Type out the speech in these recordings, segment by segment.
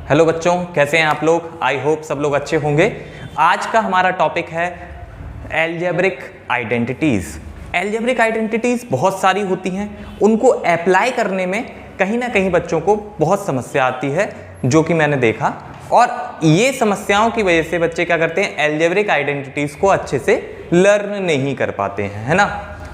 Hello बच्चों, कैसे हैं आप लोग। आई होप सब लोग अच्छे होंगे। आज का हमारा टॉपिक है एल्जेब्रिक आइडेंटिटीज़। एल्जेब्रिक आइडेंटिटीज़ बहुत सारी होती हैं, उनको अप्लाई करने में कहीं ना कहीं बच्चों को बहुत समस्या आती है, जो कि मैंने देखा। और ये समस्याओं की वजह से बच्चे क्या करते हैं, एल्जेब्रिक आइडेंटिटीज़ को अच्छे से लर्न नहीं कर पाते हैं, है ना।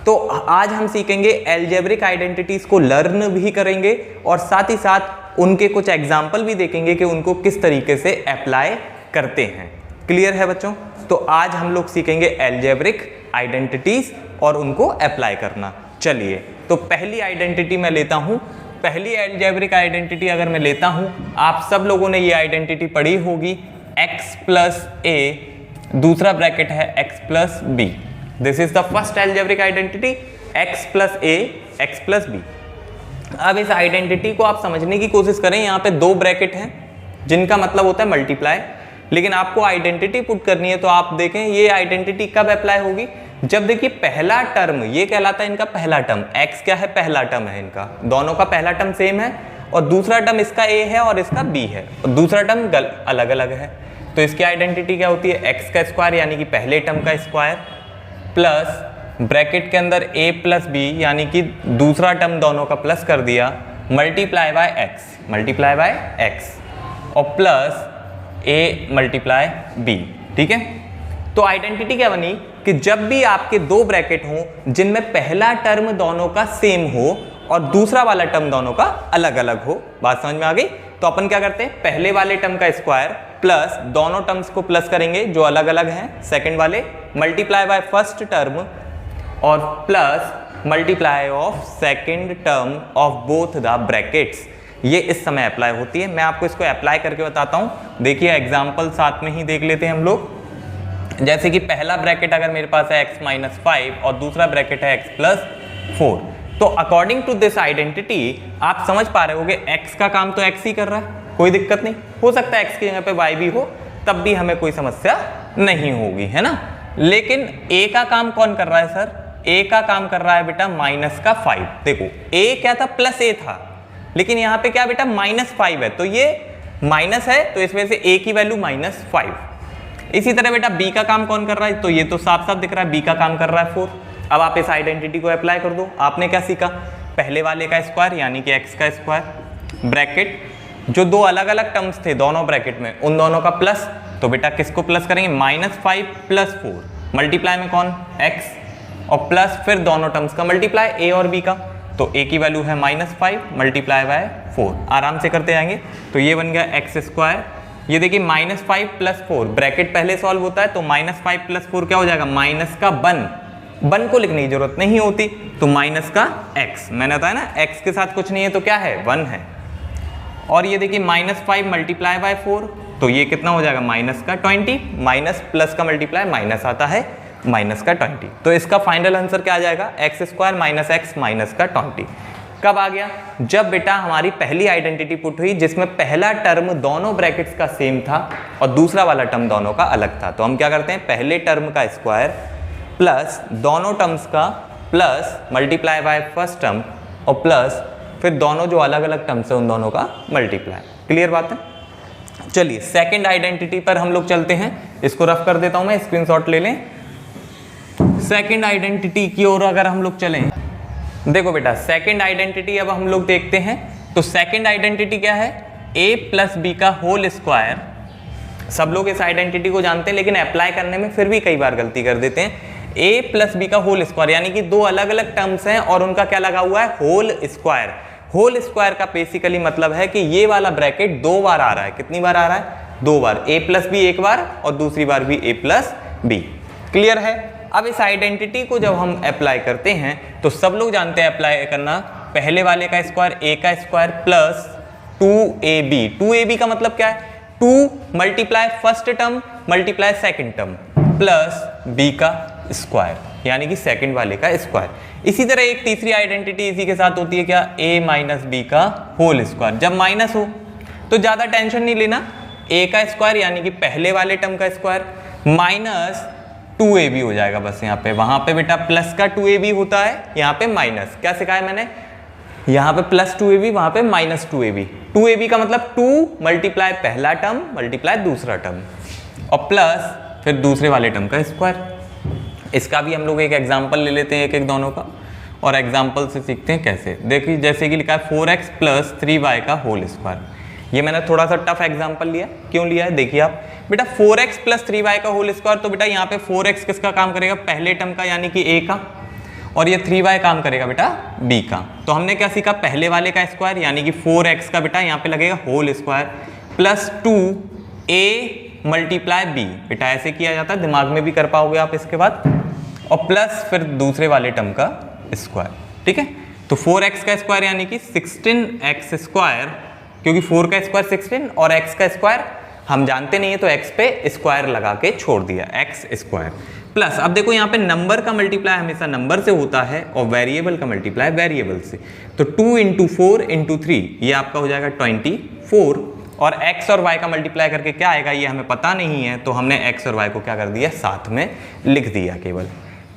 तो आज हम सीखेंगे एल्जेब्रिक आइडेंटिटीज़ को लर्न भी करेंगे और साथ ही साथ उनके कुछ एग्जाम्पल भी देखेंगे कि उनको किस तरीके से अप्लाई करते हैं। क्लियर है बच्चों। तो आज हम लोग सीखेंगे एल्जेब्रिक आइडेंटिटीज़ और उनको अप्लाई करना। चलिए, तो पहली आइडेंटिटी मैं लेता हूँ। पहली एल्जेब्रिक आइडेंटिटी अगर मैं लेता हूँ, आप सब लोगों ने ये आइडेंटिटी पढ़ी होगी, x प्लस ए, दूसरा ब्रैकेट है x plus B. This is the first algebraic identity, x plus A, x plus B. अब इस आइडेंटिटी को आप समझने की कोशिश करें। यहाँ पे दो ब्रैकेट हैं जिनका मतलब होता है मल्टीप्लाई, लेकिन आपको आइडेंटिटी पुट करनी है। तो आप देखें ये आइडेंटिटी कब अप्लाई होगी, जब देखिए पहला टर्म, ये कहलाता है इनका पहला टर्म, x क्या है, पहला टर्म है इनका, दोनों का पहला टर्म सेम है और दूसरा टर्म इसका a है और इसका b है और दूसरा टर्म अलग अलग है। तो इसकी आइडेंटिटी क्या होती है, x का स्क्वायर यानी कि पहले टर्म का स्क्वायर प्लस ब्रैकेट के अंदर a प्लस बी यानी कि दूसरा टर्म दोनों का प्लस कर दिया, मल्टीप्लाई बाय x और प्लस a मल्टीप्लाई b। ठीक है। तो आइडेंटिटी क्या बनी कि जब भी आपके दो ब्रैकेट हों जिनमें पहला टर्म दोनों का सेम हो और दूसरा वाला टर्म दोनों का अलग अलग हो, बात समझ में आ गई। तो अपन क्या करते हैं, पहले वाले टर्म का स्क्वायर प्लस दोनों टर्म्स को प्लस करेंगे जो अलग अलग हैं सेकंड वाले, मल्टीप्लाई बाय फर्स्ट टर्म और plus multiply of second term of both the brackets. ये इस समय अप्लाई होती है। मैं आपको इसको अप्लाई करके बताता हूँ। देखिए एग्जांपल साथ में ही देख लेते हैं हम लोग। जैसे कि पहला ब्रैकेट अगर मेरे पास है x माइनस 5 और दूसरा ब्रैकेट है x प्लस 4, तो अकॉर्डिंग टू दिस आइडेंटिटी आप समझ पा रहे होगे x का काम तो x ही कर रहा है, कोई दिक्कत नहीं। हो सकता है x की जगह पे y भी हो, तब भी हमें कोई समस्या नहीं होगी, है ना। लेकिन a का काम कौन कर रहा है सर, a का काम कर रहा है बेटा माइनस का 5। देखो a क्या था, प्लस a था, लेकिन यहाँ पे क्या बेटा माइनस 5 है, तो ये माइनस है, तो इस वजह से a की वैल्यू माइनस 5। इसी तरह बेटा b का काम कौन कर रहा है, तो ये तो साफ साफ दिख रहा है, b का काम कर रहा है 4। अब आप इस आइडेंटिटी को अप्लाई कर दो। आपने क्या सीखा, पहले वाले का स्क्वायर यानी कि x का स्क्वायर, ब्रैकेट जो दो अलग अलग टर्म्स थे दोनों ब्रैकेट में, उन दोनों का प्लस, तो बेटा किसको प्लस करेंगे, माइनस 5 प्लस 4, मल्टीप्लाई में कौन, x और प्लस फिर दोनों टर्म्स का मल्टीप्लाई a और b का, तो a की वैल्यू है माइनस 5 मल्टीप्लाई बाय 4। आराम से करते जाएंगे। तो ये बन गया x स्क्वायर। ये देखिए माइनस 5 प्लस 4, ब्रैकेट पहले सॉल्व होता है तो माइनस 5 प्लस 4 क्या हो जाएगा, माइनस का 1 को लिखने की जरूरत नहीं होती, तो माइनस का x, मैंने बताया ना x के साथ कुछ नहीं है तो क्या है, 1 है। और ये देखिए माइनस 5 मल्टीप्लाई बाय 4, तो ये कितना हो जाएगा, माइनस का 20, माइनस प्लस का मल्टीप्लाई माइनस आता है, माइनस का 20। तो इसका फाइनल आंसर क्या आ जाएगा, x square minus x minus का 20। कब आ गया, जब बेटा हमारी पहली आइडेंटिटी पुट हुई जिसमें पहला टर्म दोनों ब्रैकेट्स का सेम था और दूसरा वाला टर्म दोनों का अलग था। तो हम क्या करते हैं, पहले टर्म का स्क्वायर प्लस दोनों टर्म्स का plus multiply by first term और प्लस फिर दोनों जो अलग अलग टर्म्स है उन दोनों का मल्टीप्लाई। क्लियर बात है। चलिए सेकेंड आइडेंटिटी पर हम लोग चलते हैं। इसको रफ कर देता हूं मैं, स्क्रीनशॉट ले लें। सेकेंड आइडेंटिटी की ओर अगर हम लोग चलें, देखो बेटा सेकेंड आइडेंटिटी अब हम लोग देखते हैं। तो सेकेंड आइडेंटिटी क्या है, a प्लस बी का होल स्क्वायर। सब लोग इस आइडेंटिटी को जानते हैं, लेकिन अप्लाई करने में फिर भी कई बार गलती कर देते हैं। a प्लस बी का होल स्क्वायर यानी कि दो अलग अलग टर्म्स हैं और उनका क्या लगा हुआ है, होल स्क्वायर। होल स्क्वायर का बेसिकली मतलब है कि ये वाला ब्रैकेट दो बार आ रहा है। कितनी बार आ रहा है, दो बार, a प्लस बी एक बार और दूसरी बार भी a प्लस बी। क्लियर है। अब इस आइडेंटिटी को जब हम अप्लाई करते हैं तो सब लोग जानते हैं अप्लाई करना, पहले वाले का स्क्वायर a का स्क्वायर प्लस 2ab। 2ab का मतलब क्या है, 2 multiply first term multiply second term plus b का स्क्वायर यानी कि सेकंड वाले का स्क्वायर। इसी तरह एक तीसरी आइडेंटिटी इसी के साथ होती है क्या, a माइनस बी का होल स्क्वायर। जब माइनस हो तो ज्यादा टेंशन नहीं लेना, a का स्क्वायर यानी कि पहले वाले टर्म का स्क्वायर माइनस 2ab हो जाएगा बस यहाँ पे। वहां पे बेटा प्लस का 2ab होता है, यहाँ पे माइनस। क्या सिखाया मैंने, यहाँ पे प्लस 2ab, वहाँ पे माइनस 2ab। 2ab का मतलब 2 मल्टीप्लाई पहला टर्म मल्टीप्लाई दूसरा टर्म और प्लस फिर दूसरे वाले टर्म का स्क्वायर। इसका भी हम लोग एक एग्जांपल ले लेते हैं एक एक दोनों का और एग्जांपल से सीखते हैं कैसे। देखिए जैसे कि लिखा है 4x प्लस 3y का होल स्क्वायर। ये मैंने थोड़ा सा टफ एग्जांपल लिया, क्यों लिया है देखिए आप बेटा। 4x प्लस 3y का होल स्क्वायर, तो बेटा यहाँ पे 4x किसका काम करेगा, पहले टर्म का यानी कि a का, और ये 3y काम करेगा बेटा b का। तो हमने क्या सीखा, पहले वाले का स्क्वायर यानी कि 4x का बेटा यहाँ पे लगेगा whole square plus 2a multiply b। बेटा ऐसे किया जाता है, दिमाग में भी कर पाओगे आप इसके बाद, और प्लस फिर दूसरे वाले टर्म का स्क्वायर। ठीक है, तो 4x का स्क्वायर यानी कि 16x स्क्वायर, क्योंकि 4 का स्क्वायर 16 और x का स्क्वायर हम जानते नहीं है तो x पे स्क्वायर लगा के छोड़ दिया, x स्क्वायर प्लस। अब देखो यहाँ पे नंबर का मल्टीप्लाई हमेशा नंबर से होता है और वेरिएबल का मल्टीप्लाई वेरिएबल से, तो 2 इंटू 4 इंटू 3 ये आपका हो जाएगा 24, और x और y का मल्टीप्लाई करके क्या आएगा ये हमें पता नहीं है, तो हमने x और y को क्या कर दिया, साथ में लिख दिया केवल।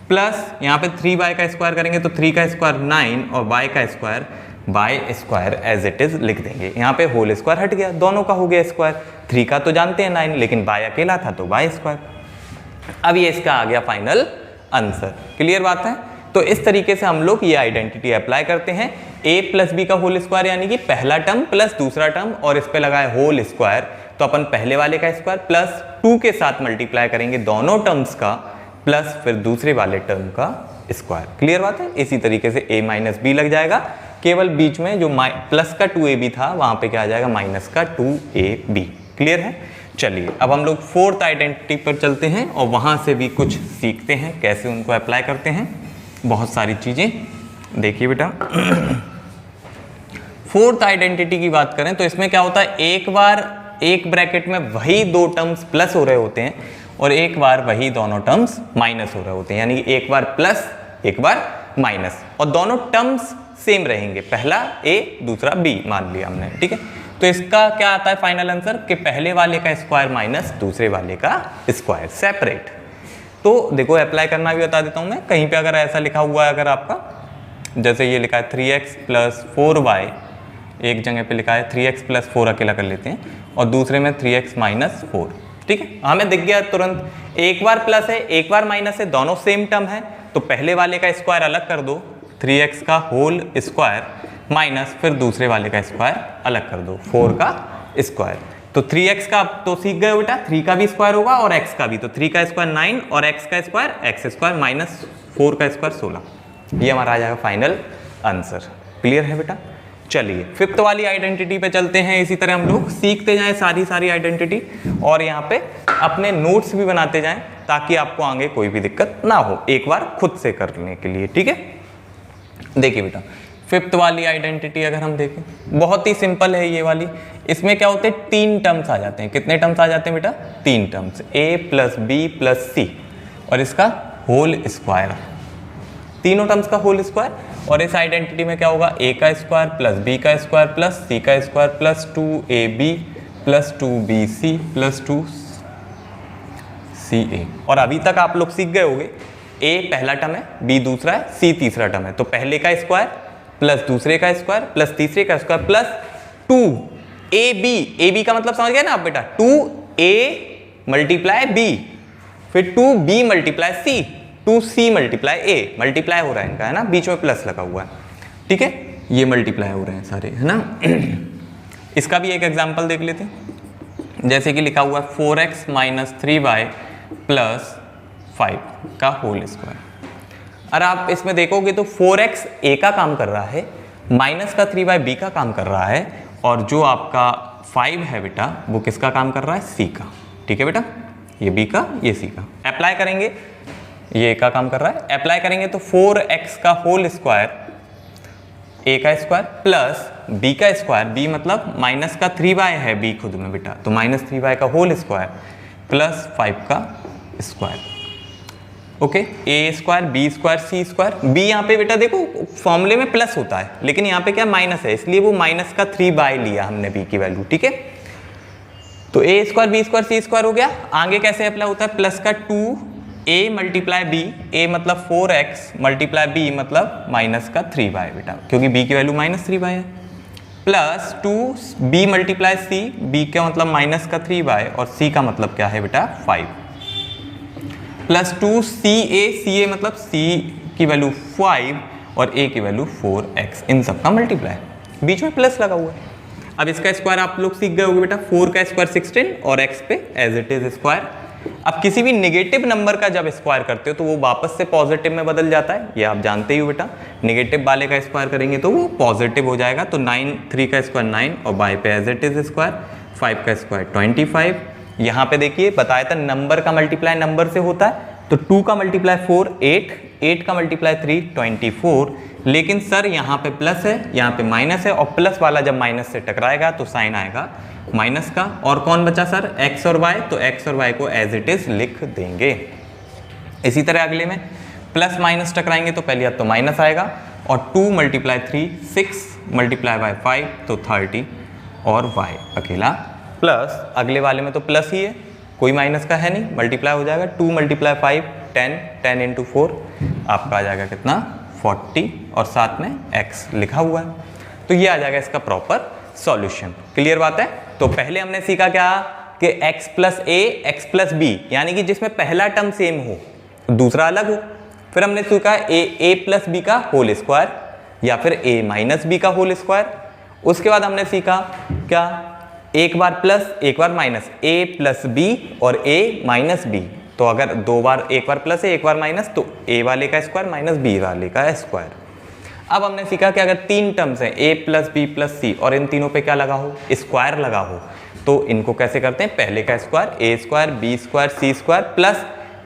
प्लस यहाँ पे 3y का स्क्वायर करेंगे तो 3 का स्क्वायर 9 और y का square y square as it is लिख देंगे। यहाँ पे होल स्क्वायर हट गया, दोनों का हो गया स्क्वायर। 3 का तो जानते हैं 9, लेकिन y अकेला था तो y स्क्वायर। अब ये इसका आ गया फाइनल आंसर। क्लियर बात है। तो इस तरीके से हम लोग ये आइडेंटिटी अप्लाई करते हैं। a प्लस बी का होल स्क्वायर यानी कि पहला टर्म प्लस दूसरा टर्म और इस पे लगा है होल स्क्वायर, तो अपन पहले वाले का स्क्वायर प्लस 2 के साथ मल्टीप्लाई करेंगे दोनों टर्म्स का, प्लस फिर दूसरे वाले टर्म का स्क्वायर। क्लियर बात है। इसी तरीके से a माइनस बी लग जाएगा, केवल बीच में जो प्लस का 2ab था वहां पे क्या आ जाएगा, माइनस का 2ab। क्लियर है। चलिए अब हम लोग फोर्थ आइडेंटिटी पर चलते हैं और वहां से भी कुछ सीखते हैं कैसे उनको अप्लाई करते हैं, बहुत सारी चीजें। देखिए बेटा फोर्थ आइडेंटिटी की बात करें तो इसमें क्या होता है, एक बार एक ब्रैकेट में वही दो टर्म्स प्लस हो रहे होते हैं और एक बार वही दोनों टर्म्स माइनस हो रहे होते हैं, यानी कि एक बार प्लस एक बार माइनस, और दोनों टर्म्स सेम रहेंगे, पहला a दूसरा b मान लिया हमने। ठीक है, तो इसका क्या आता है फाइनल आंसर कि पहले वाले का स्क्वायर माइनस दूसरे वाले का स्क्वायर सेपरेट। तो देखो अप्लाई करना भी बता देता हूं मैं, कहीं पे अगर ऐसा लिखा हुआ है अगर आपका, जैसे ये लिखा है 3x प्लस 4y, एक जगह पे लिखा है 3x प्लस 4 अकेला कर लेते हैं और दूसरे में 3x माइनस 4। ठीक है, हमें दिख गया तुरंत, एक बार प्लस है एक बार माइनस है, दोनों सेम टर्म है, तो पहले वाले का स्क्वायर अलग कर दो 3x का होल स्क्वायर माइनस फिर दूसरे वाले का स्क्वायर अलग कर दो 4 का स्क्वायर। तो 3x का तो सीख गए बेटा, 3 का भी स्क्वायर होगा और x का भी, तो 3 का स्क्वायर 9 और x का स्क्वायर x स्क्वायर माइनस 4 का स्क्वायर 16। ये हमारा आ जाएगा फाइनल आंसर। क्लियर है बेटा। चलिए फिफ्थ वाली आइडेंटिटी पे चलते हैं। इसी तरह हम लोग सीखते जाएं सारी आइडेंटिटी और यहाँ पे अपने नोट्स भी बनाते जाएं ताकि आपको आगे कोई भी दिक्कत ना हो, एक बार खुद से करने के लिए। ठीक है, देखिए बेटा फिफ्थ वाली आइडेंटिटी अगर हम देखें, बहुत ही सिंपल है ये वाली। इसमें क्या होते हैं, 3 टर्म्स आ जाते हैं। कितने टर्म्स आ जाते हैं बेटा, 3 terms, a plus B plus C और इसका होल स्क्वायर, तीनों टर्म्स का होल स्क्वायर। और इस आइडेंटिटी में क्या होगा, a का स्क्वायर प्लस b का स्क्वायर प्लस c का square plus 2ab plus 2bc plus 2ca। और अभी तक आप लोग सीख गए होंगे, a पहला टर्म है, b दूसरा है, c तीसरा टर्म है, तो पहले का स्क्वायर प्लस दूसरे का स्क्वायर प्लस तीसरे का स्क्वायर प्लस 2ab का मतलब समझ गए ना आप बेटा, 2a मल्टीप्लाई b फिर 2b multiply c, 2c multiply a, multiply हो रहा है इनका, है ना, बीच में प्लस लगा हुआ है। ठीक है, ये मल्टीप्लाई हो रहे हैं सारे, है ना। इसका भी एक एग्जांपल देख लेते हैं। जैसे कि लिखा हुआ है 4x माइनस 3y प्लस 5 का होल स्क्वायर। अगर आप इसमें देखोगे तो 4x a का काम कर रहा है, माइनस का 3y b का काम कर रहा है, और जो आपका 5 है बेटा वो किसका काम कर रहा है, c का। ठीक है बेटा, ये b का ये c का। अप्लाई करेंगे, ये a का काम कर रहा है, अप्लाई करेंगे तो 4x का होल स्क्वायर a का स्क्वायर प्लस b का स्क्वायर, b मतलब माइनस का 3y है b खुद में बेटा, तो माइनस 3y का होल स्क्वायर प्लस 5 का square. Okay, a square B square C square. b यहाँ पे बेटा देखो फॉर्मूले में प्लस होता है, लेकिन यहाँ पे क्या माइनस है, इसलिए वो माइनस का 3 लिया हमने b की वैल्यू। ठीक है, तो a square B square C square हो गया। आगे कैसे अप्लाई होता है, प्लस का a मल्टीप्लाई b, a मतलब 4x मल्टीप्लाई b मतलब माइनस का 3y बेटा, क्योंकि b की वैल्यू -3y है, plus 2b multiply c, b का मतलब माइनस का 3y और c का मतलब क्या है बेटा 5, प्लस 2ca मतलब c की वैल्यू 5 और a की वैल्यू 4x, इन सब का मल्टीप्लाई, बीच में प्लस लगा हुआ है। अब इसका स्क्वायर आप लोग सीख गए होंगे बेटा, 4 का स्क्वायर 16 और x पे एज इट इज स्क्वायर। अब किसी भी नेगेटिव नंबर का जब स्क्वायर करते हो तो वो वापस से पॉजिटिव में बदल जाता है, ये आप जानते ही हो बेटा। नेगेटिव वाले का स्क्वायर करेंगे तो वो पॉजिटिव हो जाएगा, तो 3 का स्क्वायर 9 और बाय पे एज इट इज स्क्वायर, 5 का स्क्वायर 25। यहाँ पे देखिए बताया था नंबर का मल्टीप्लाई नंबर से होता है, तो 2 का मल्टीप्लाई 4 8 का मल्टीप्लाई 3 24, लेकिन सर यहाँ पे प्लस है यहाँ पे माइनस है, और प्लस वाला जब माइनस से टकराएगा तो साइन आएगा माइनस का। और कौन बचा सर x और y, तो x और y को एज इट इज लिख देंगे। इसी तरह अगले में प्लस माइनस टकराएंगे तो पहले तो माइनस आएगा, और 2 मल्टीप्लाई 3 6 मल्टीप्लाई बाय 5 तो 30 और y अकेला प्लस, अगले वाले में तो प्लस ही है, कोई माइनस का है नहीं, मल्टीप्लाई हो जाएगा 2 मल्टीप्लाई 5 10 इंटू 4 आपका आ जाएगा कितना 40 और साथ में x लिखा हुआ है, तो ये आ जाएगा इसका प्रॉपर सॉल्यूशन। क्लियर बात है। तो पहले हमने सीखा क्या कि x प्लस ए एक्स प्लस बी, यानी कि जिसमें पहला टर्म सेम हो दूसरा अलग हो। फिर हमने सीखा ए प्लस बी का होल स्क्वायर या फिर a माइनस बी का होल स्क्वायर। उसके बाद हमने सीखा क्या, एक बार प्लस एक बार माइनस, a प्लस बी और a माइनस बी, तो अगर दो बार एक बार प्लस है एक बार माइनस तो a वाले का स्क्वायर माइनस b वाले का स्क्वायर। अब हमने सीखा कि अगर 3 टर्म्स हैं a plus B plus C और इन तीनों पे क्या लगा हो स्क्वायर लगा हो, तो इनको कैसे करते हैं, पहले का square a square b square c square plus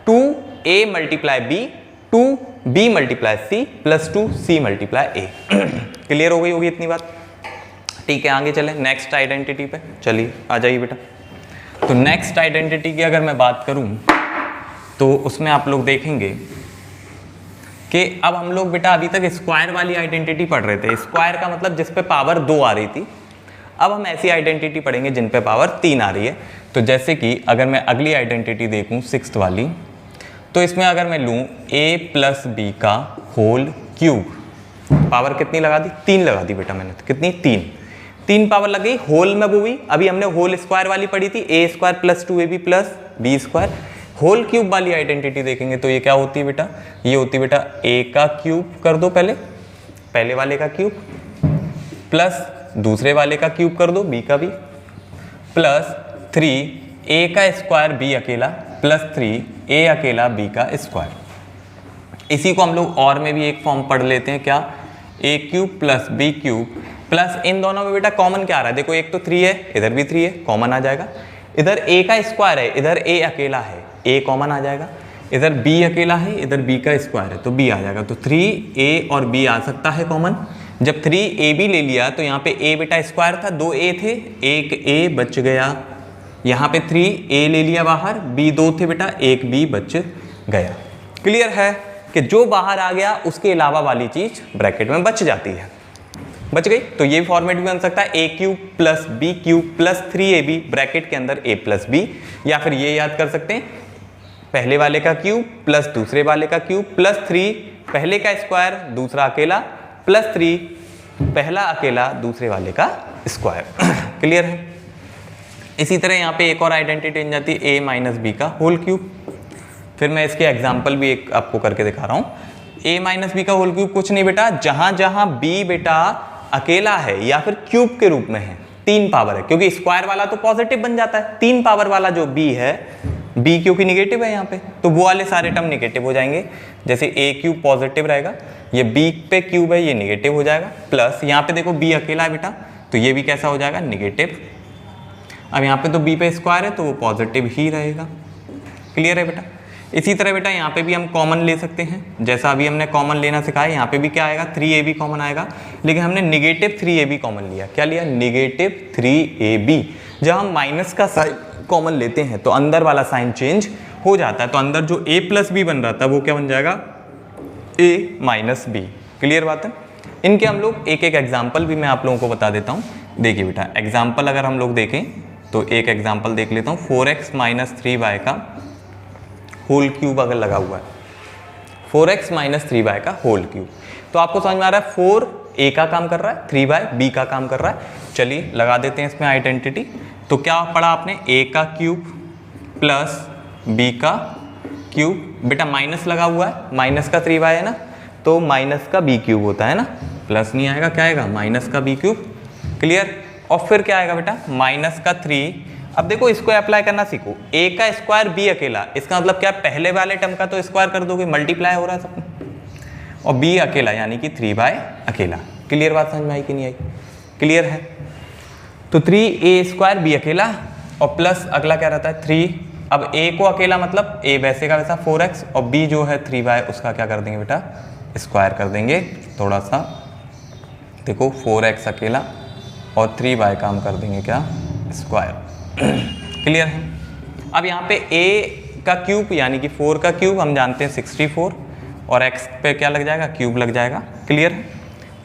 2a multiply b 2b multiply c plus 2c multiply a। Clear हो गई होगी इतनी बात। ठीक है आगे चलें नेक्स्ट आइडेंटिटी पे, चलिए आ जाइए बेटा। तो नेक्स्ट आइडेंटिटी की अगर मैं बात करूं तो उसमें आप लोग देखेंगे कि अब हम लोग बेटा अभी तक स्क्वायर वाली आइडेंटिटी पढ़ रहे थे। स्क्वायर का मतलब जिस पे पावर 2 आ रही थी, अब हम ऐसी आइडेंटिटी पढ़ेंगे जिन पे पावर 3 आ रही है। तो जैसे कि अगर मैं अगली आइडेंटिटी देखूं 6th वाली, तो इसमें अगर मैं लूं a प्लस बी का होल क्यूब, पावर कितनी लगा दी 3 लगा दी बेटा मैंने, तो कितनी 3 पावर लग गई होल में वो भी। अभी हमने होल स्क्वायर वाली पढ़ी थी a square plus 2ab plus B square. Whole cube वाली आइडेंटिटी देखेंगे तो ये क्या होती है बेटा, ये होती है बेटा a का क्यूब कर दो पहले वाले का क्यूब, प्लस दूसरे वाले का क्यूब कर दो b का भी, प्लस 3a का स्क्वायर b अकेला प्लस 3a अकेला b का स्क्वायर। इसी को हम लोग और में भी एक फॉर्म पढ़ लेते हैं क्या, a cube plus b cube plus इन दोनों में बेटा कॉमन क्या आ रहा है, देखो एक तो 3 है इधर भी 3 है, कॉमन आ जाएगा। इधर a का स्क्वायर है इधर a अकेला है, a कॉमन आ जाएगा। इधर b अकेला है इधर b का स्क्वायर है तो b आ जाएगा, तो 3a और b आ सकता है कॉमन। जब 3ab ले लिया तो यहाँ पे a बेटा स्क्वायर था, 2a थे, एक a बच गया, यहाँ पे 3a ले लिया बाहर, b 2 थे बेटा, एक b बच गया। क्लियर है कि जो बाहर आ गया उसके अलावा वाली चीज ब्रैकेट में बच जाती है, बच गई। तो ये फॉर्मेट भी बन सकता है a cube plus b cube plus 3ab bracket के अंदर a प्लस b, या फिर ये याद कर सकते हैं पहले वाले का क्यूब प्लस दूसरे वाले का क्यूब प्लस 3 पहले का स्क्वायर दूसरा अकेला प्लस 3 पहला अकेला दूसरे वाले का स्क्वायर। क्लियर है। इसी तरह यहाँ पे एक और आइडेंटिटी बन जाती है a माइनस बी का होल क्यूब। फिर मैं इसके एग्जाम्पल भी एक आपको करके दिखा रहा हूँ। a माइनस बी का होल क्यूब कुछ नहीं बेटा, जहां जहां b बेटा अकेला है या फिर क्यूब के रूप में है, 3 पावर है, क्योंकि स्क्वायर वाला तो पॉजिटिव बन जाता है, 3 पावर वाला जो b है, b क्योंकि निगेटिव है यहाँ पे, तो वो वाले सारे टर्म निगेटिव हो जाएंगे। जैसे a क्यूब पॉजिटिव रहेगा, ये b पे क्यूब है ये निगेटिव हो जाएगा, प्लस यहाँ पे देखो b अकेला है बेटा तो ये भी कैसा हो जाएगा निगेटिव। अब यहाँ पे तो b पे स्क्वायर है तो वो पॉजिटिव ही रहेगा। क्लियर है बेटा। इसी तरह बेटा यहाँ पे भी हम कॉमन ले सकते हैं, जैसा अभी हमने कॉमन लेना सिखाया, यहाँ पे भी क्या आएगा 3ab कॉमन आएगा, लेकिन हमने निगेटिव 3ab कॉमन लिया। क्या लिया, निगेटिव 3ab। जब हम माइनस का साइन कॉमन लेते हैं तो अंदर वाला साइन चेंज हो जाता है, तो अंदर जो a प्लस बी बन रहा था वो क्या बन जाएगा a माइनस बी। क्लियर बात है। इनके हम लोग एक एक एग्जाम्पल भी मैं आप लोगों को बता देता हूँ। देखिए बेटा एग्जाम्पल अगर हम लोग देखें तो एक एग्जाम्पल देख लेता हूँ, 4x माइनस 3y का होल क्यूब अगर लगा हुआ है, 4x माइनस 3y का होल क्यूब, तो आपको समझ में आ रहा है 4 a का काम कर रहा है, 3y b का काम कर रहा है। चलिए लगा देते हैं इसमें आइडेंटिटी। तो क्या पढ़ा आपने, a का क्यूब प्लस b का क्यूब, बेटा माइनस लगा हुआ है, माइनस का 3y है ना, तो माइनस का b क्यूब होता है ना, प्लस नहीं आएगा, क्या आएगा माइनस का b क्यूब। क्लियर। और फिर क्या आएगा बेटा, माइनस का 3। अब देखो इसको अप्लाई करना सीखो, a का स्क्वायर b अकेला, इसका मतलब क्या, पहले वाले टर्म का तो स्क्वायर कर दोगे, मल्टीप्लाई हो रहा है सब, और b अकेला यानी कि 3y अकेला। क्लियर बात समझ में आई कि नहीं आई? क्लियर है। तो 3a स्क्वायर b अकेला और प्लस अगला क्या रहता है 3। अब a को अकेला मतलब a वैसे का वैसा 4x, और b जो है 3y उसका क्या कर देंगे बेटा, स्क्वायर कर देंगे। थोड़ा सा देखो 4x अकेला और 3y काम कर देंगे क्या, स्क्वायर। क्लियर है। अब यहाँ पे a का क्यूब यानी कि 4 का क्यूब हम जानते हैं 64, और x पे क्या लग जाएगा, क्यूब लग जाएगा। क्लियर है।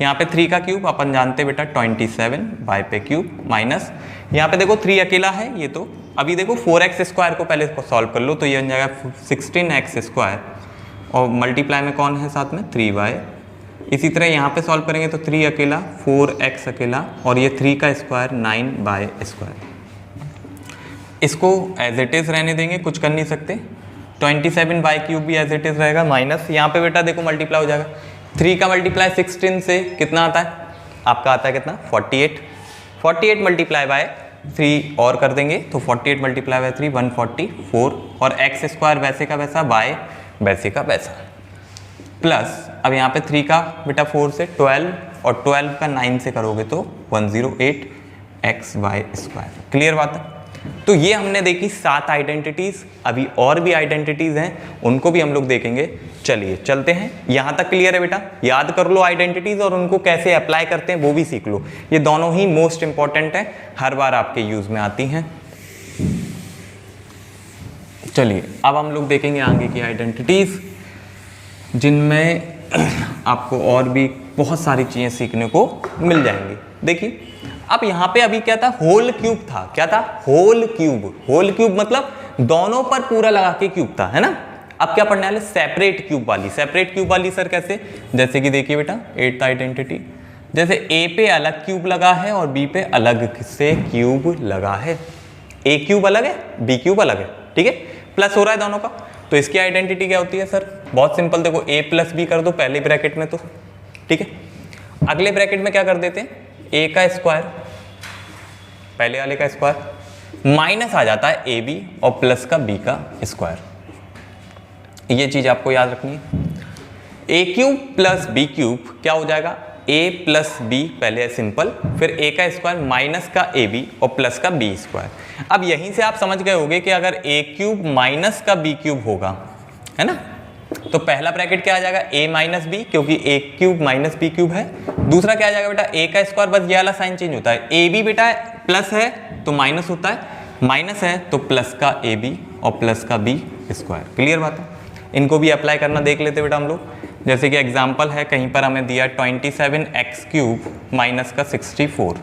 यहाँ पे 3 का क्यूब अपन जानते हैं बेटा 27, y पे क्यूब माइनस, यहाँ पे देखो 3 अकेला है ये, तो अभी देखो 4x स्क्वायर को पहले सॉल्व कर लो, तो ये बन जाएगा 16x स्क्वायर, और मल्टीप्लाई में कौन है साथ में 3y। इसी तरह यहाँ पे सॉल्व करेंगे तो 3 अकेला 4x अकेला, और ये 3 का स्क्वायर 9y स्क्वायर। इसको एज इट इज़ रहने देंगे, कुछ कर नहीं सकते। 27y क्यूब भी एज इट इज़ रहेगा, माइनस यहाँ पे बेटा देखो मल्टीप्लाई हो जाएगा, 3 का मल्टीप्लाई 16 से कितना आता है, आपका आता है कितना 48, 48 मल्टीप्लाई बाय 3 और कर देंगे तो 48 मल्टीप्लाई बाय 3 144, और x स्क्वायर वैसे का वैसा, y वैसे का वैसा, प्लस अब यहाँ पे 3 का बेटा 4 से 12, और 12 का 9 से करोगे तो 108xy स्क्वायर। क्लियर बात है। तो ये हमने देखी 7 आइडेंटिटीज, अभी और भी आइडेंटिटीज हैं, उनको भी हम लोग देखेंगे। चलिए चलते हैं। यहाँ तक क्लियर है बेटा, याद कर लो आइडेंटिटीज, और उनको कैसे अप्लाई करते हैं वो भी सीख लो। ये दोनों ही मोस्ट इंपॉर्टेंट है, हर बार आपके यूज में आती हैं। चलिए अब हम लोग देखेंगे आगे की आइडेंटिटीज, जिनमें आपको और भी बहुत सारी चीजें सीखने को मिल जाएंगी। देखिए अब यहाँ पे अभी क्या था, होल क्यूब था। क्या था, होल क्यूब। होल क्यूब मतलब दोनों पर पूरा लगा के क्यूब था, है ना। अब क्या पढ़ने वाले, सेपरेट क्यूब वाली। सेपरेट क्यूब वाली सर कैसे, जैसे कि देखिए बेटा 8th आइडेंटिटी, जैसे ए पे अलग क्यूब लगा है और बी पे अलग से क्यूब लगा है। ए क्यूब अलग है, बी क्यूब अलग है, ठीक है, प्लस हो रहा है दोनों का। तो इसकी आइडेंटिटी क्या होती है सर, बहुत सिंपल, देखो ए प्लस बी कर दो पहले ब्रैकेट में, तो ठीक है। अगले ब्रैकेट में क्या कर देते हैं, ए का स्क्वायर, पहले वाले का स्क्वायर, माइनस आ जाता है ए बी, और प्लस का बी का स्क्वायर। ये चीज आपको याद रखनी है। ए क्यूब प्लस बी क्यूब क्या हो जाएगा, ए प्लस बी पहले है सिंपल, फिर ए का स्क्वायर माइनस का ए बी और प्लस का बी स्क्वायर। अब यहीं से आप समझ गए होंगे कि अगर ए क्यूब माइनस का बी क्यूब होगा, है ना, तो पहला ब्रैकेट क्या आ जाएगा, ए माइनस बी, क्योंकि ए क्यूब माइनस बी क्यूब है। दूसरा क्या आ जाएगा बेटा, ए का स्क्वायर, बस ये वाला साइन चेंज होता है, ए बी बेटा प्लस है तो माइनस होता है, माइनस है तो प्लस का ए बी और प्लस का बी स्क्वायर। क्लियर बात है। इनको भी अप्लाई करना देख लेते बेटा हम लोग। जैसे कि एग्जाम्पल है, कहीं पर हमें दिया 27x क्यूब माइनस का 64,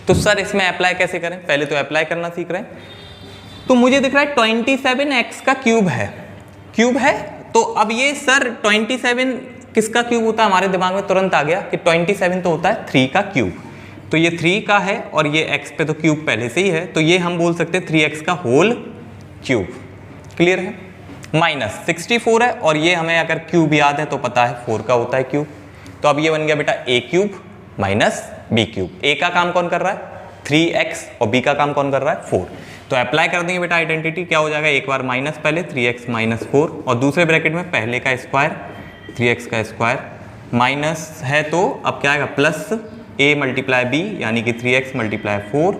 तो सर इसमें अप्लाई कैसे करें, पहले तो अप्लाई करना सीख रहे हैं। तो मुझे दिख रहा है 27x का क्यूब है, क्यूब है, तो अब ये सर 27 किसका क्यूब होता है, हमारे दिमाग में तुरंत आ गया कि 27 तो होता है 3 का क्यूब, तो ये 3 का है, और ये x पे तो क्यूब पहले से ही है, तो ये हम बोल सकते हैं 3x का होल क्यूब। क्लियर है। माइनस 64 है, और ये हमें अगर क्यूब याद है तो पता है 4 का होता है क्यूब, तो अब ये बन गया बेटा a cube minus b cube. a का काम कौन कर रहा है 3x, और b का काम कौन कर रहा है 4। तो अप्लाई कर देंगे बेटा आइडेंटिटी, क्या हो जाएगा, एक बार माइनस पहले 3x माइनस 4, और दूसरे ब्रैकेट में पहले का स्क्वायर 3x का स्क्वायर, माइनस है तो अब क्या आएगा, प्लस a मल्टीप्लाई b यानी कि 3x मल्टीप्लाई 4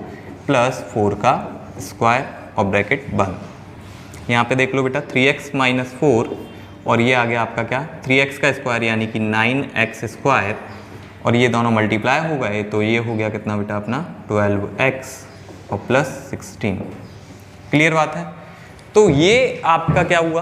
प्लस 4 का स्क्वायर, और ब्रैकेट बंद। यहाँ पे देख लो बेटा 3x माइनस 4, और ये आ गया आपका क्या 3x का स्क्वायर यानी कि 9x स्क्वायर, और ये दोनों मल्टीप्लाई हो गए, तो ये हो गया कितना बेटा अपना 12x और प्लस 16। क्लियर बात है। तो ये आपका क्या हुआ,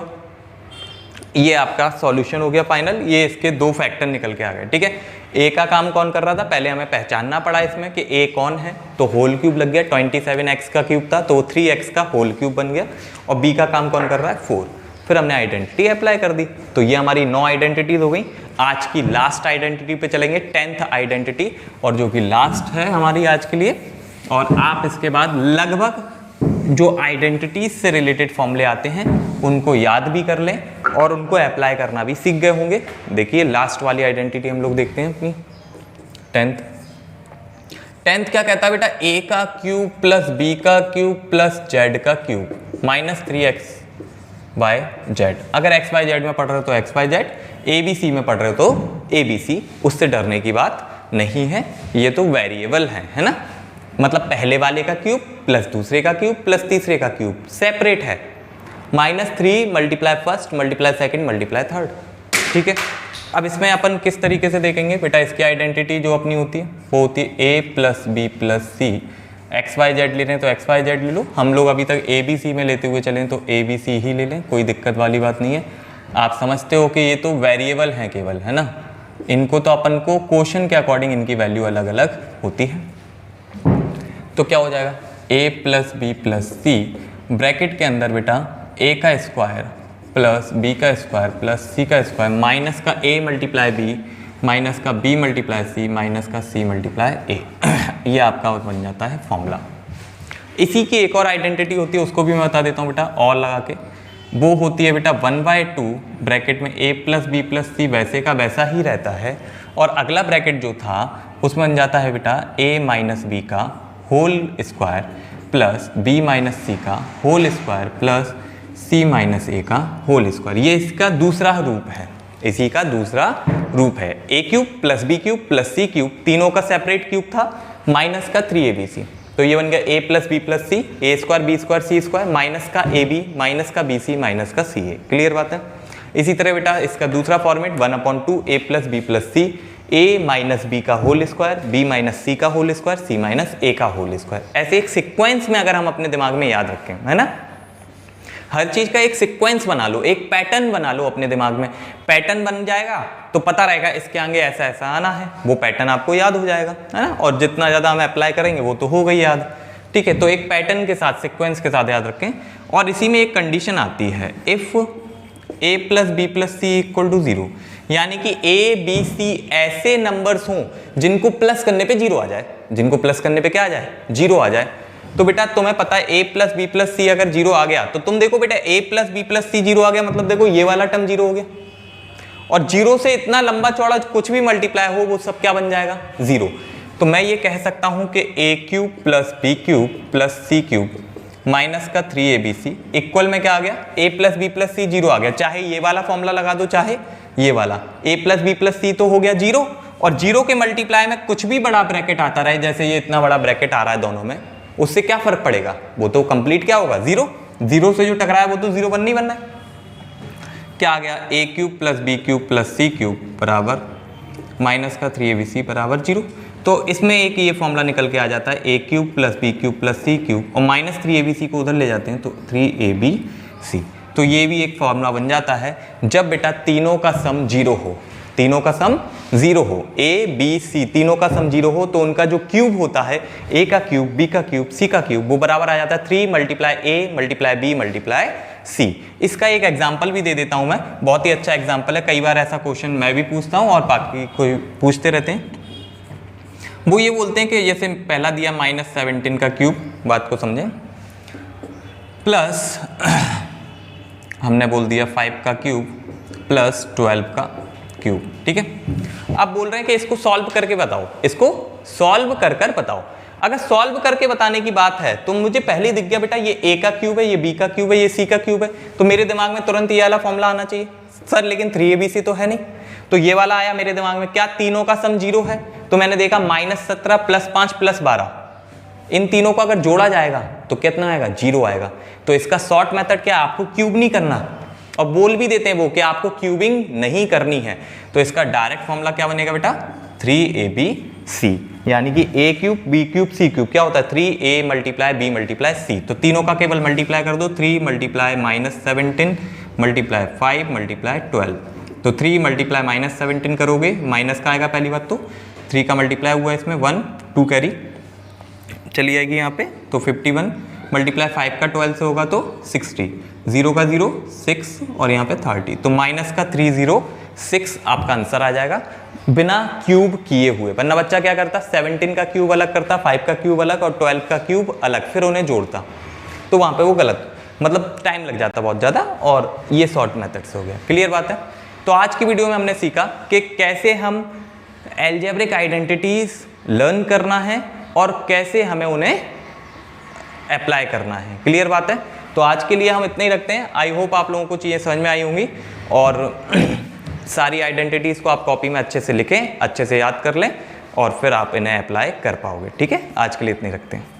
ये आपका सॉल्यूशन हो गया फाइनल, ये इसके दो फैक्टर निकल के आ गए, ठीक है। ए का काम कौन कर रहा था, पहले हमें पहचानना पड़ा इसमें कि ए कौन है, तो होल क्यूब लग गया, 27x का क्यूब था तो 3x का होल क्यूब बन गया, और बी का काम कौन कर रहा है 4, फिर हमने आइडेंटिटी अप्लाई कर दी, तो ये हमारी 9 आइडेंटिटीज हो गई। आज की लास्ट आइडेंटिटी पे चलेंगे, 10th आइडेंटिटी, और जो कि लास्ट है हमारी आज के लिए, और आप इसके बाद लगभग जो आइडेंटिटीज से रिलेटेड फॉर्मूले आते हैं उनको याद भी कर लें और उनको अप्लाई करना भी सीख गए होंगे। देखिए लास्ट वाली आइडेंटिटी हम लोग देखते हैं अपनी 10th क्या कहता है बेटा, a का क्यूब प्लस b का क्यूब प्लस z का cube minus 3x by z। अगर x बाय z में पढ़ रहे हो तो x बाय z, abc में पढ़ रहे हो तो abc, उससे डरने की बात नहीं है, ये तो वेरिएबल है ना, मतलब पहले वाले का क्यूब प्लस दूसरे का क्यूब प्लस तीसरे का क्यूब सेपरेट है, -3 multiply first multiply second multiply third, ठीक है। अब इसमें अपन किस तरीके से देखेंगे बेटा, इसकी आइडेंटिटी जो अपनी होती है वो होती है a plus B plus C, X Y Z ले रहे हैं तो एक्स वाई जेड ले लो, हम लोग अभी तक ए बी सी में लेते हुए चलें तो ए बी सी ही ले लें, कोई दिक्कत वाली बात नहीं है। आप समझते हो कि ये तो वेरिएबल हैं केवल, है ना, इनको तो अपन को क्वेश्चन के अकॉर्डिंग इनकी वैल्यू अलग अलग होती है। तो क्या हो जाएगा, a plus B plus C, bracket के अंदर बेटा a का स्क्वायर प्लस b का स्क्वायर प्लस c का स्क्वायर माइनस का a मल्टीप्लाई b माइनस का b मल्टीप्लाई c माइनस का c मल्टीप्लाई a, ये आपका बन जाता है फॉर्मूला। इसी की एक और आइडेंटिटी होती है, उसको भी मैं बता देता हूँ बेटा और लगा के, वो होती है बेटा 1/2 ब्रैकेट में a प्लस बी प्लस सी वैसे का वैसा ही रहता है, और अगला ब्रैकेट जो था उसमें बन जाता है बेटा a माइनस बी का whole square plus b minus C का whole square plus c minus A का होल स्क्वायर। ये इसका दूसरा रूप है, इसी का दूसरा रूप है। a cube plus B cube plus C cube, तीनों का सेपरेट क्यूब था, माइनस का 3abc, तो ये बन गया a plus B plus C, A square B square C square minus का ab माइनस का bc माइनस का ca। क्लियर बात है। इसी तरह बेटा इसका दूसरा format 1/2 a plus B plus C, a minus B का whole square, b minus C का whole square, c minus A का होल स्क्वायर। ऐसे एक सीक्वेंस में अगर हम अपने दिमाग में याद रखें, है ना, हर चीज का एक सीक्वेंस बना लो, एक पैटर्न बना लो अपने दिमाग में, पैटर्न बन जाएगा तो पता रहेगा इसके आगे ऐसा ऐसा आना है, वो पैटर्न आपको याद हो जाएगा, है ना, और जितना ज़्यादा हम अप्लाई करेंगे वो तो हो गई याद, ठीक है। तो एक पैटर्न के साथ सीक्वेंस के साथ याद रखें, और इसी में एक कंडीशन आती है, if a plus B plus C equal to 0, यानी कि a b c ऐसे नंबर्स हों जिनको प्लस करने पे 0 आ जाए, जिनको प्लस करने पे क्या आ जाए, 0 आ जाए। तो बेटा तुम्हें पता है a प्लस बी प्लस सी अगर 0 आ गया तो तुम देखो बेटा a plus B plus C 0 आ गया, मतलब देखो ये वाला टर्म 0 हो गया, और 0 से इतना लंबा चौड़ा कुछ भी मल्टीप्लाई हो वो सब क्या बन जाएगा, 0। तो मैं ये कह सकता हूं कि a cube plus B cube plus C cube minus का 3abc इक्वल में क्या आ गया, a plus B plus C 0 आ गया। चाहे ये वाला फॉर्मूला लगा दो चाहे ये वाला, a प्लस बी प्लस सी तो हो गया 0, और 0 के मल्टीप्लाई में कुछ भी बड़ा ब्रैकेट आता रहे, जैसे ये इतना बड़ा ब्रैकेट आ रहा है दोनों में, उससे क्या फर्क पड़ेगा, वो तो कंप्लीट क्या होगा, 0। 0 से जो टकराया वो तो 0 बनना ही बनना है। क्या आ गया, a cube plus B cube plus C cube बराबर माइनस का 3abc बराबर 0। तो इसमें एक ये फॉर्मूला निकल के आ जाता है, a cube plus B cube plus C cube, और माइनस 3abc को उधर ले जाते हैं तो 3abc। तो ये भी एक फॉर्मूला बन जाता है जब बेटा तीनों का सम 0 हो, तीनों का सम 0 हो, a b c तीनों का सम 0 हो, तो उनका जो क्यूब होता है a का क्यूब b का क्यूब c का क्यूब, वो बराबर आ जाता है 3 multiply a multiply b multiply c। इसका एक एग्जांपल भी दे देता हूं मैं, बहुत ही अच्छा एग्जांपल है, कई बार ऐसा क्वेश्चन मैं भी पूछता हूं और बाकी कोई पूछते रहते हैं। वो ये बोलते हैं कि जैसे पहला दिया -17 का क्यूब, बात को समझें, प्लस हमने बोल दिया 5 का क्यूब प्लस 12 का क्यूब, ठीक है। अब बोल रहे हैं कि इसको सॉल्व करके बताओ, इसको सॉल्व कर कर बताओ। अगर सॉल्व करके बताने की बात है तो मुझे पहले ही दिख गया बेटा ये a का क्यूब है, ये b का क्यूब है, ये c का क्यूब है, तो मेरे दिमाग में तुरंत ये वाला फॉर्मूला आना चाहिए सर, लेकिन 3abc तो है नहीं, तो ये वाला आया मेरे दिमाग में, क्या तीनों का सम 0 है, तो मैंने देखा -17 प्लस 5 प्लस 12, इन तीनों को अगर जोड़ा जाएगा तो कितना आएगा, 0 आएगा। तो इसका शॉर्ट मेथड क्या, आपको क्यूब नहीं करना, और बोल भी देते हैं वो कि आपको क्यूबिंग नहीं करनी है, तो इसका डायरेक्ट फॉर्मूला क्या बनेगा बेटा, 3abc, यानी कि a cube b cube c cube क्या होता है, 3a multiply b multiply c, तो तीनों का केवल मल्टीप्लाई कर दो, 3 मल्टीप्लाई -17 मल्टीप्लाई 5 मल्टीप्लाई 12, तो 3 मल्टीप्लाई -17 करोगे, माइनस का आएगा पहली बात, तो 3 का मल्टीप्लाई हुआ इसमें 1 2 कैरी चली जाएगी यहाँ पे, तो 51 मल्टीप्लाई 5 का 12 से होगा तो 60, 0 का 0 6 और यहाँ पे 30, तो माइनस का 306 आपका आंसर आ जाएगा बिना क्यूब किए हुए। वरना बच्चा क्या करता, 17 का क्यूब अलग करता, 5 का क्यूब अलग और 12 का क्यूब अलग, फिर उन्हें जोड़ता, तो वहाँ पे वो गलत, मतलब टाइम लग जाता बहुत ज़्यादा, और ये शॉर्ट मेथड से हो गया। क्लियर बात है। तो आज की वीडियो में हमने सीखा कि कैसे हम एल्जेब्रिक आइडेंटिटीज लर्न करना है और कैसे हमें उन्हें अप्लाई करना है। क्लियर बात है। तो आज के लिए हम इतना ही रखते हैं। आई होप आप लोगों को चीज़ें समझ में आई होंगी और सारी आइडेंटिटीज़ को आप कॉपी में अच्छे से लिखें, अच्छे से याद कर लें और फिर आप इन्हें अप्लाई कर पाओगे। ठीक है, आज के लिए इतना ही रखते हैं।